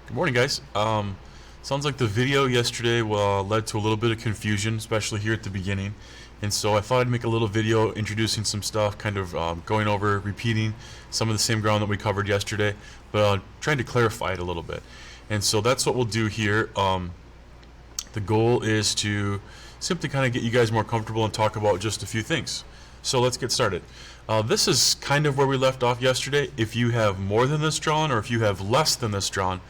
Good morning, guys. Sounds like the video yesterday led to a little bit of confusion, especially here at the beginning. And so I thought I'd make a little video introducing some stuff, kind of going over, repeating some of the same ground that we covered yesterday, but trying to clarify it a little bit. And so that's what we'll do here. The goal is to simply kind of get you guys more comfortable and talk about just a few things. So let's get started. This is kind of where we left off yesterday. If you have more than this drawn or if you have less than this drawn,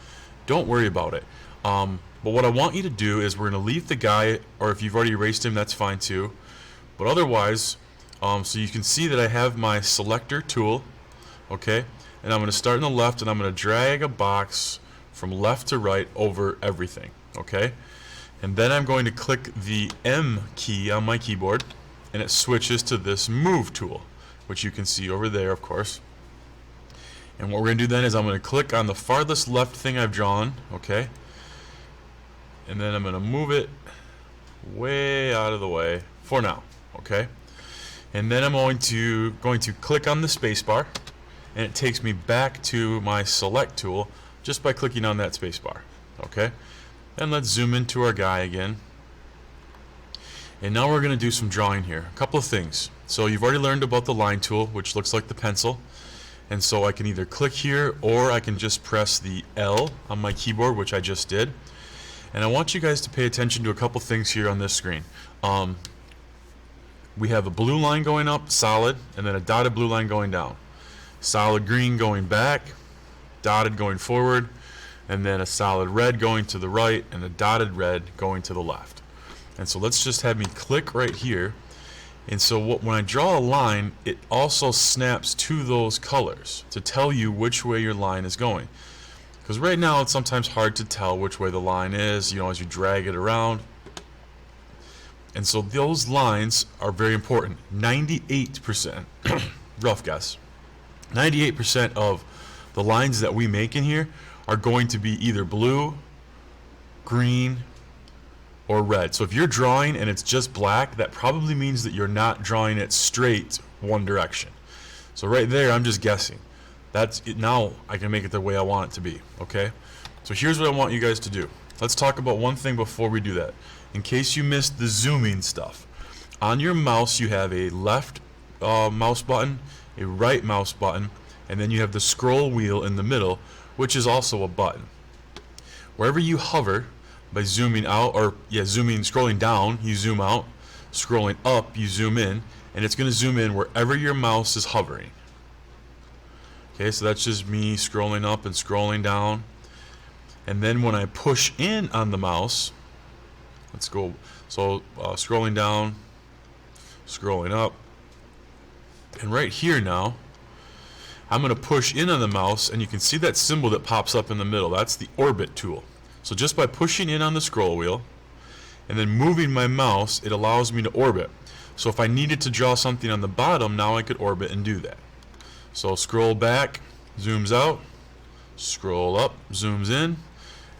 don't worry about it. But what I want you to do is we're going to leave the guy, or if you've already erased him, that's fine too. But otherwise, so you can see that I have my selector tool, okay? And I'm going to start on the left and I'm going to drag a box from left to right over everything, okay? And then I'm going to click the M key on my keyboard and it switches to this move tool, which you can see over there, of course. And what we're going to do then is I'm going to click on the farthest left thing I've drawn, okay? And then I'm going to move it way out of the way for now, okay? And then I'm going to click on the spacebar, and it takes me back to my select tool just by clicking on that spacebar, okay? And let's zoom into our guy again. And now we're going to do some drawing here. A couple of things. So you've already learned about the line tool, which looks like the pencil. And so I can either click here or I can just press the L on my keyboard, which I just did. And I want you guys to pay attention to a couple things here on this screen. We have a blue line going up, solid, and then a dotted blue line going down. Solid green going back, dotted going forward, and then a solid red going to the right, and a dotted red going to the left. And so let's just have me click right here. And so when I draw a line, it also snaps to those colors to tell you which way your line is going. Because right now it's sometimes hard to tell which way the line is, as you drag it around. And so those lines are very important. 98%, rough guess, 98% of the lines that we make in here are going to be either blue, green, or red. So if you're drawing and it's just black, that probably means that you're not drawing it straight one direction. So right there, I'm just guessing. That's it. Now I can make it the way I want it to be, okay? So here's what I want you guys to do. Let's talk about one thing before we do that. In case you missed the zooming stuff, on your mouse you have a left mouse button, a right mouse button, and then you have the scroll wheel in the middle, which is also a button. Wherever you hover, by zooming out, or scrolling down, you zoom out, scrolling up, you zoom in, and it's going to zoom in wherever your mouse is hovering. Okay, so that's just me scrolling up and scrolling down. And then when I push in on the mouse, let's go, so scrolling down, scrolling up, and right here now, I'm going to push in on the mouse, and you can see that symbol that pops up in the middle. That's the orbit tool. So just by pushing in on the scroll wheel and then moving my mouse, it allows me to orbit. So if I needed to draw something on the bottom, now I could orbit and do that. So scroll back, zooms out, scroll up, zooms in,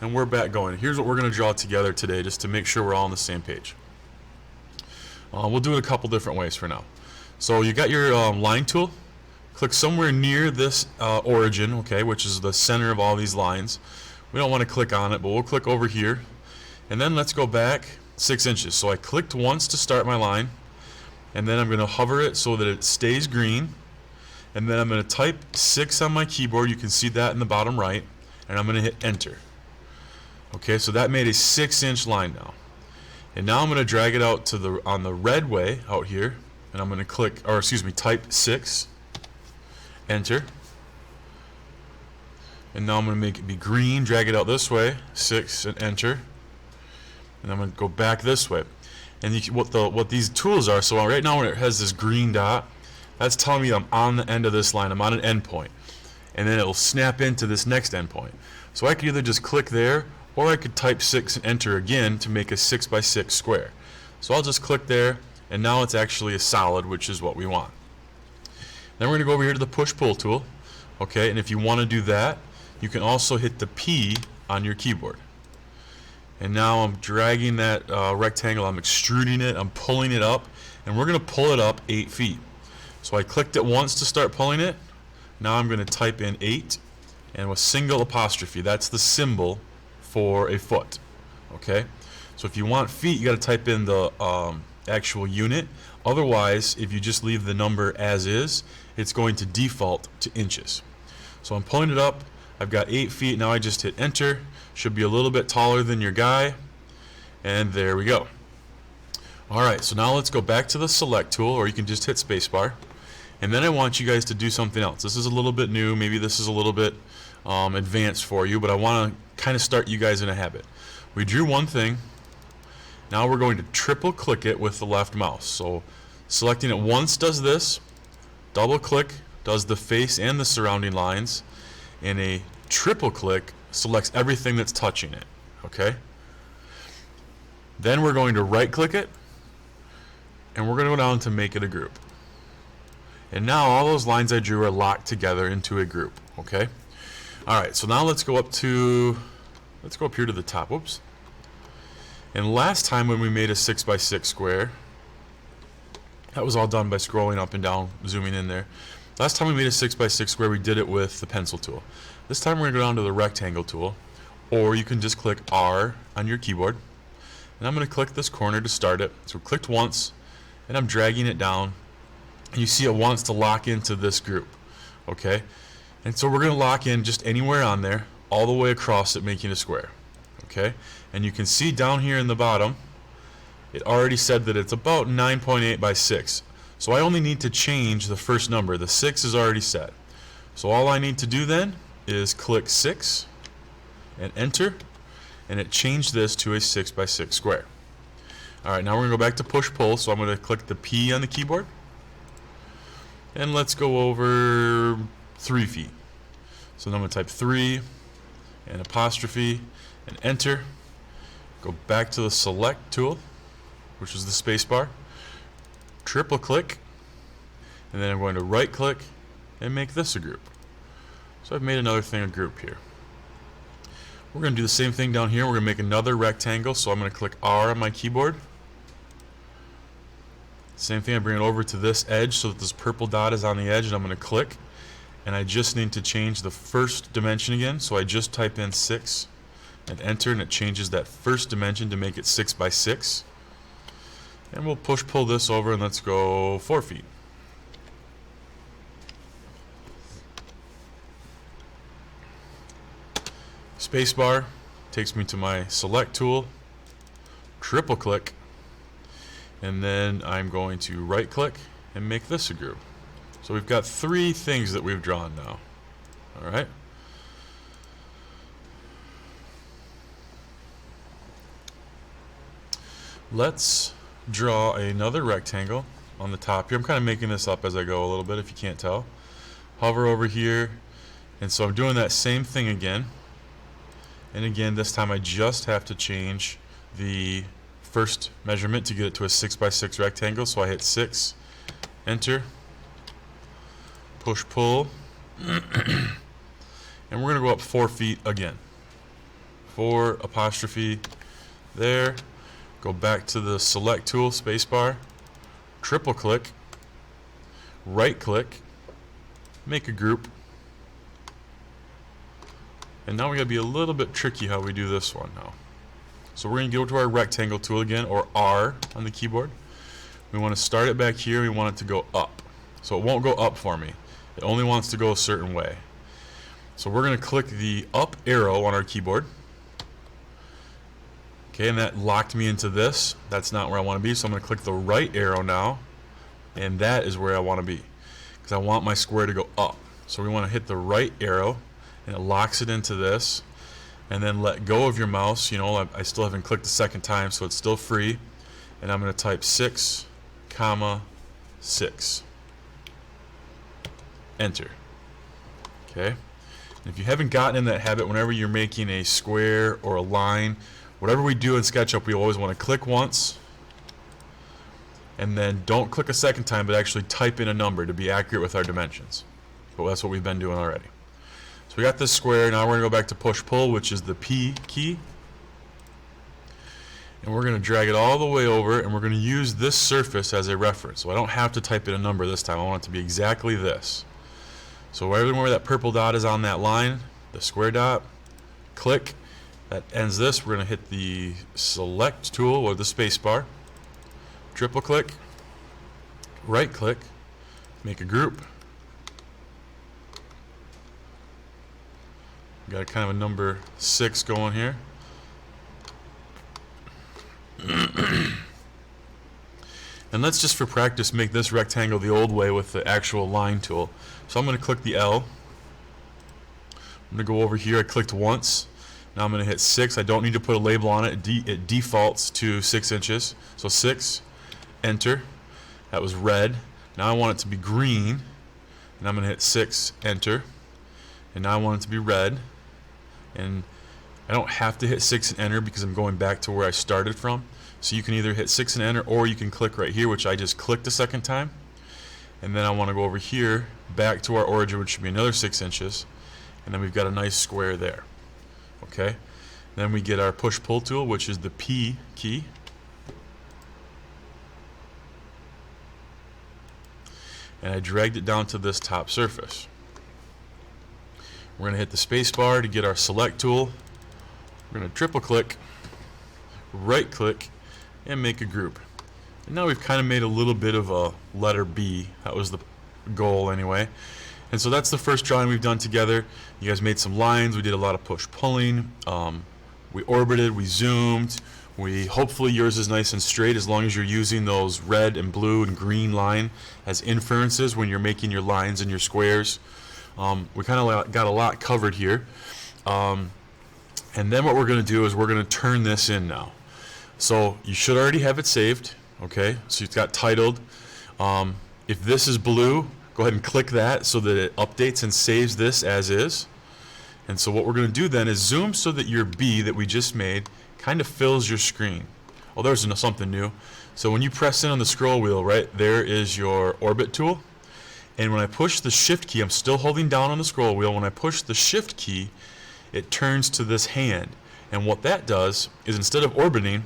and we're back going. Here's what we're going to draw together today just to make sure we're all on the same page. We'll do it a couple different ways for now. So you got your line tool. Click somewhere near this origin, okay, which is the center of all these lines. We don't want to click on it, but we'll click over here. And then let's go back 6 inches. So I clicked once to start my line, and then I'm going to hover it so that it stays green. And then I'm going to type 6 on my keyboard. You can see that in the bottom right. And I'm going to hit enter. Okay, so that made a 6-inch line now. And now I'm going to drag it out to on the red way out here. And I'm going to type 6, enter. And now I'm going to make it be green, drag it out this way, 6, and enter. And I'm going to go back this way. And what these tools are, so right now when it has this green dot, that's telling me I'm on the end of this line, I'm on an end point. And then it will snap into this next end point. So I could either just click there, or I could type 6 and enter again to make a 6 by 6 square. So I'll just click there, and now it's actually a solid, which is what we want. Then we're going to go over here to the push-pull tool. Okay, and if you want to do that, you can also hit the P on your keyboard. And now I'm dragging that rectangle, I'm extruding it, I'm pulling it up, and we're going to pull it up 8 feet. So I clicked it once to start pulling it. Now I'm going to type in 8, and with single apostrophe. That's the symbol for a foot. Okay, so if you want feet, you got to type in the actual unit. Otherwise, if you just leave the number as is, it's going to default to inches. So I'm pulling it up. I've got 8 feet. Now I just hit enter. Should be a little bit taller than your guy. And there we go. Alright, so now let's go back to the select tool, or you can just hit spacebar. And then I want you guys to do something else. This is a little bit new. Maybe this is a little bit advanced for you, but I want to kind of start you guys in a habit. We drew one thing. Now we're going to triple click it with the left mouse. So selecting it once does this, double click does the face and the surrounding lines, and a triple click selects everything that's touching it. Okay? Then we're going to right click it, and we're going to go down to make it a group. And now all those lines I drew are locked together into a group. Okay? Alright, so now let's go up here to the top. Whoops. And last time when we made a 6x6 square, that was all done by scrolling up and down, zooming in there. Last time we made a 6x6 square, we did it with the pencil tool. This time we're going to go down to the rectangle tool, or you can just click R on your keyboard. And I'm going to click this corner to start it. So clicked once, and I'm dragging it down. And you see it wants to lock into this group. Okay? And so we're going to lock in just anywhere on there, all the way across it, making a square. Okay? And you can see down here in the bottom, it already said that it's about 9.8 by 6. So I only need to change the first number. The 6 is already set. So all I need to do then is click 6 and enter, and it changed this to a 6x6 square. Alright, now we're going to go back to push-pull, so I'm going to click the P on the keyboard. And let's go over 3 feet. So then I'm going to type 3 and apostrophe and enter. Go back to the select tool, which is the space bar. Triple click, and then I'm going to right click and make this a group. So I've made another thing a group here. We're going to do the same thing down here. We're going to make another rectangle, so I'm going to click R on my keyboard. Same thing, I bring it over to this edge so that this purple dot is on the edge, and I'm going to click. And I just need to change the first dimension again, so I just type in 6 and enter, and it changes that first dimension to make it 6x6. And we'll push-pull this over, and let's go 4 feet. Spacebar takes me to my select tool, triple click, and then I'm going to right click and make this a group. So we've got 3 things that we've drawn now. Alright. Let's draw another rectangle on the top here. I'm kind of making this up as I go a little bit if you can't tell. Hover over here, and so I'm doing that same thing again. And again, this time I just have to change the first measurement to get it to a 6x6 rectangle. So I hit 6, enter, push pull, and we're going to go up 4 feet again. 4 apostrophe there. Go back to the select tool, spacebar, triple click, right click, make a group. And now we got to be a little bit tricky how we do this one now. So we're going to go to our rectangle tool again, or R on the keyboard. We want to start it back here. We want it to go up. So it won't go up for me. It only wants to go a certain way. So we're going to click the up arrow on our keyboard. Okay, and that locked me into this. That's not where I want to be, so I'm going to click the right arrow now, and that is where I want to be, because I want my square to go up. So we want to hit the right arrow, and it locks it into this, and then let go of your mouse. You know, I still haven't clicked the second time, so it's still free, and I'm going to type 6, comma, 6. Enter. Okay, and if you haven't gotten in that habit, whenever you're making a square or a line, whatever we do in SketchUp, we always want to click once, and then don't click a second time, but actually type in a number to be accurate with our dimensions. But that's what we've been doing already. So we got this square. Now we're going to go back to push-pull, which is the P key. And we're going to drag it all the way over, and we're going to use this surface as a reference. So I don't have to type in a number this time. I want it to be exactly this. So everywhere that purple dot is on that line, the square dot, click. That ends this. We're going to hit the select tool or the space bar, triple click, right click, make a group. Got kind of a number 6 going here. And let's just for practice make this rectangle the old way with the actual line tool. So I'm going to click the L. I'm going to go over here. I clicked once. Now I'm going to hit 6. I don't need to put a label on it. It defaults to 6 inches. So 6, enter. That was red. Now I want it to be green. And I'm going to hit 6, enter. And now I want it to be red. And I don't have to hit 6 and enter because I'm going back to where I started from. So you can either hit 6 and enter, or you can click right here, which I just clicked a second time. And then I want to go over here, back to our origin, which should be another 6 inches. And then we've got a nice square there. Okay? Then we get our push-pull tool, which is the P key. And I dragged it down to this top surface. We're going to hit the space bar to get our select tool. We're going to triple click, right click, and make a group. And now we've kind of made a little bit of a letter B. That was the goal anyway. And so that's the first drawing we've done together. You guys made some lines. We did a lot of push pulling. We orbited, we zoomed. Hopefully yours is nice and straight as long as you're using those red and blue and green line as inferences when you're making your lines and your squares. We kind of got a lot covered here. And then what we're going to do is we're going to turn this in now. So you should already have it saved. Okay, so you've got titled. If this is blue, go ahead and click that so that it updates and saves this as is. And so what we're going to do then is zoom so that your B that we just made kind of fills your screen. Oh, there's something new. So when you press in on the scroll wheel, right, there is your orbit tool. And when I push the shift key, I'm still holding down on the scroll wheel. When I push the shift key, it turns to this hand. And what that does is instead of orbiting,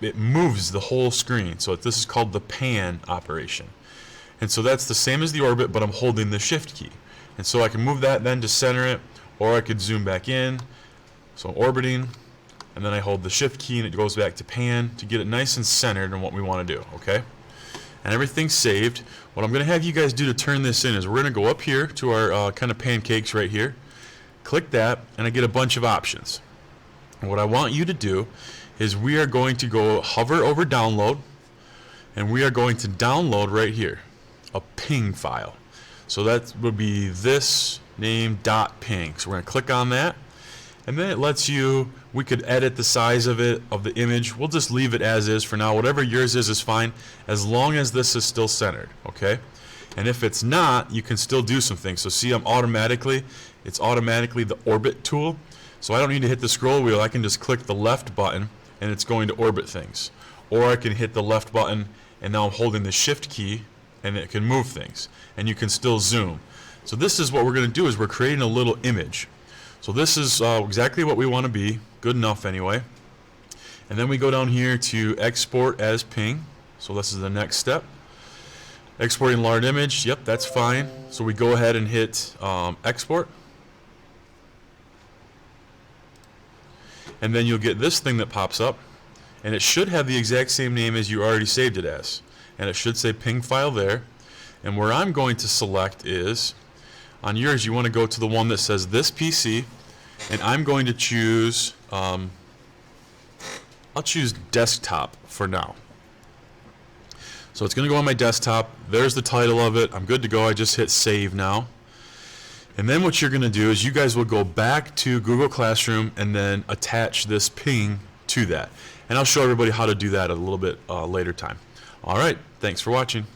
it moves the whole screen. So this is called the pan operation. And so that's the same as the orbit, but I'm holding the shift key. And so I can move that then to center it, or I could zoom back in. So I'm orbiting, and then I hold the shift key and it goes back to pan to get it nice and centered on what we want to do, okay? And everything's saved. What I'm going to have you guys do to turn this in is we're going to go up here to our kind of pancakes right here, click that, and I get a bunch of options. And what I want you to do is we are going to go hover over download, and we are going to download right here a ping file. So that would be this name.ping. So we're going to click on that, and then it lets you, we could edit the size of it, of the image. We'll just leave it as is for now. Whatever yours is fine, as long as this is still centered, okay? And if it's not, you can still do some things. So see, it's automatically the orbit tool. So I don't need to hit the scroll wheel. I can just click the left button and it's going to orbit things. Or I can hit the left button and now I'm holding the shift key and it can move things. And you can still zoom. So this is what we're going to do, is we're creating a little image. So this is exactly what we want to be. Good enough anyway. And then we go down here to export as ping. So this is the next step. Exporting large image. Yep, that's fine. So we go ahead and hit export. And then you'll get this thing that pops up. And it should have the exact same name as you already saved it as. And it should say ping file there. And where I'm going to select is, on yours you want to go to the one that says this PC. And I'm going to choose, I'll choose desktop for now. So it's going to go on my desktop. There's the title of it. I'm good to go. I just hit save now. And then what you're going to do is you guys will go back to Google Classroom and then attach this ping to that. And I'll show everybody how to do that at a little bit later time. All right. Thanks for watching.